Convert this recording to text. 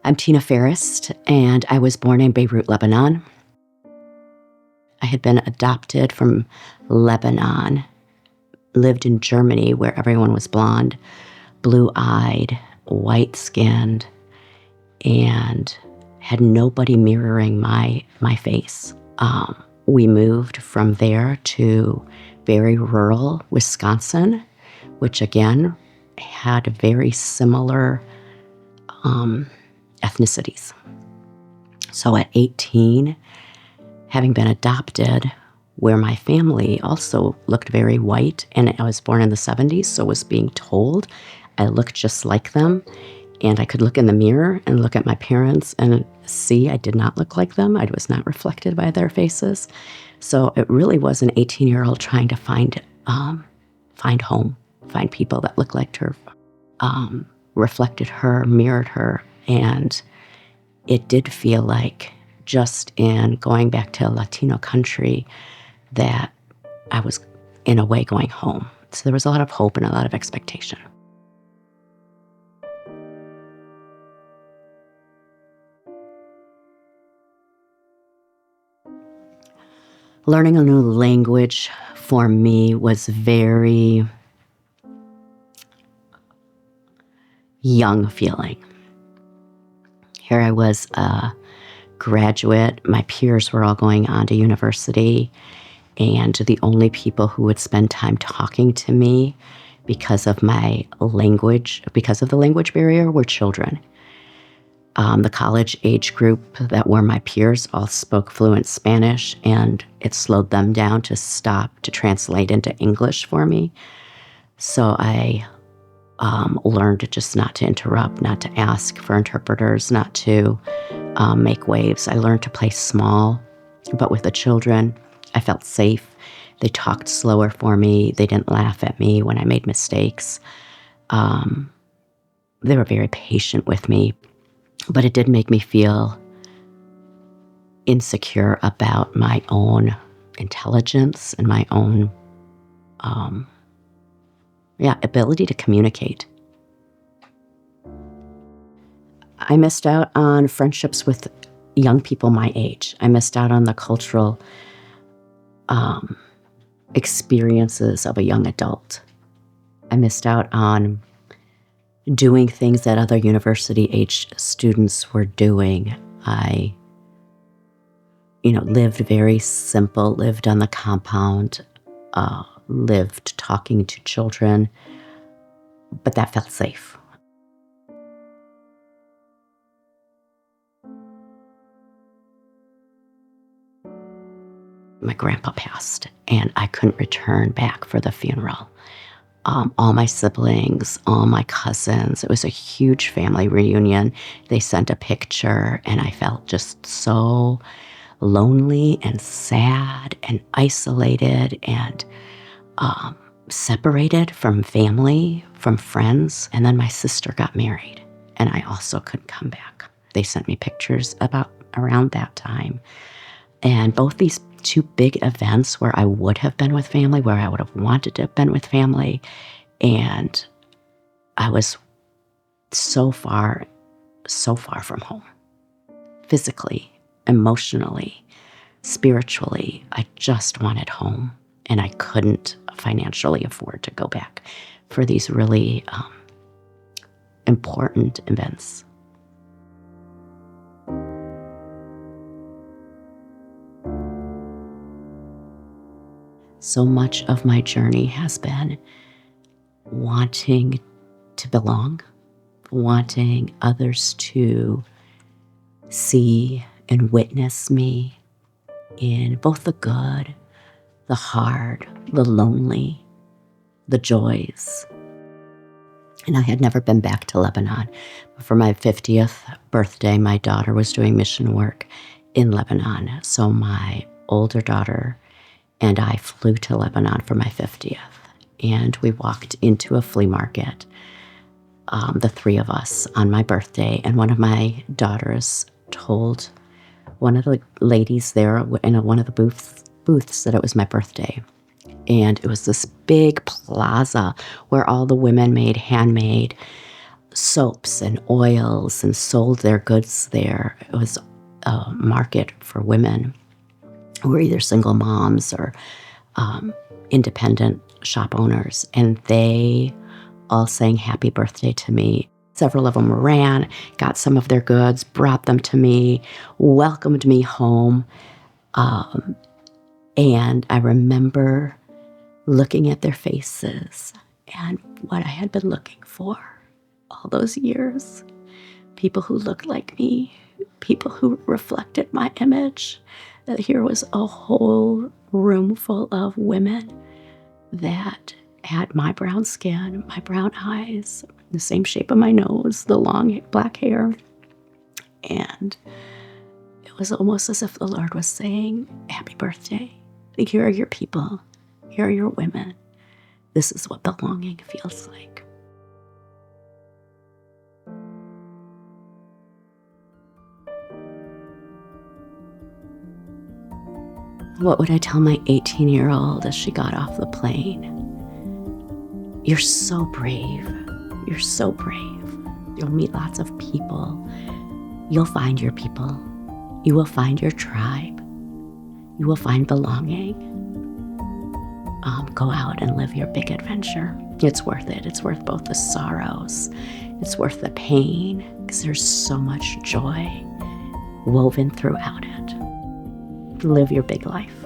I'm Tina Ferris, and I was born in Beirut, Lebanon. I had been adopted from Lebanon, lived in Germany where everyone was blonde, blue-eyed, white-skinned, and had nobody mirroring my face. We moved from there to very rural Wisconsin, which again had very similar ethnicities. So at 18, having been adopted, where my family also looked very white, and I was born in the 70s, so was being told I looked just like them, and I could look in the mirror and look at my parents and see I did not look like them. I was not reflected by their faces. So it really was an 18-year-old trying to find home, find people that looked like her, reflected her, mirrored her. And it did feel like, just in going back to a Latino country, that I was in a way going home. So there was a lot of hope and a lot of expectation. Learning a new language for me was very young feeling. Here I was a graduate. My peers were all going on to university, and the only people who would spend time talking to me because of my language, because of the language barrier, were children. The college age group that were my peers all spoke fluent Spanish, and it slowed them down to stop to translate into English for me. So I learned just not to interrupt, not to ask for interpreters, not to make waves. I learned to play small, but with the children, I felt safe. They talked slower for me. They didn't laugh at me when I made mistakes. They were very patient with me, but it did make me feel insecure about my own intelligence and my own ability to communicate. I missed out on friendships with young people my age. I missed out on the cultural experiences of a young adult. I missed out on doing things that other university-age students were doing. I, lived very simple, lived on the compound, lived talking to children, but that felt safe. My grandpa passed, and I couldn't return back for the funeral. All my siblings, all my cousins, it was a huge family reunion. They sent a picture, and I felt just so lonely and sad and isolated and separated from family, from friends. And then my sister got married, and I also couldn't come back. They sent me pictures around that time. And both these two big events where I would have been with family, where I would have wanted to have been with family, and I was so far from home. Physically, emotionally, spiritually, I just wanted home, and I couldn't financially afford to go back for these really important events. So much of my journey has been wanting to belong, wanting others to see and witness me in both the good, the hard, the lonely, the joys. And I had never been back to Lebanon. For my 50th birthday, my daughter was doing mission work in Lebanon. So my older daughter and I flew to Lebanon for my 50th. And we walked into a flea market, the three of us, on my birthday. And one of my daughters told one of the ladies there in one of the booths that it was my birthday. And it was this big plaza where all the women made handmade soaps and oils and sold their goods there. It was a market for women who were either single moms or independent shop owners, and they all sang happy birthday to me. Several of them ran, got some of their goods, brought them to me, welcomed me home. And I remember looking at their faces and what I had been looking for all those years. People who looked like me, people who reflected my image. That here was a whole room full of women that had my brown skin, my brown eyes, the same shape of my nose, the long black hair. And it was almost as if the Lord was saying, happy birthday. Here are your people. Here are your women. This is what belonging feels like. What would I tell my 18-year-old as she got off the plane? You're so brave. You're so brave. You'll meet lots of people. You'll find your people. You will find your tribe. You will find belonging. Go out and live your big adventure. It's worth it. It's worth both the sorrows. It's worth the pain, because there's so much joy woven throughout it. Live your big life.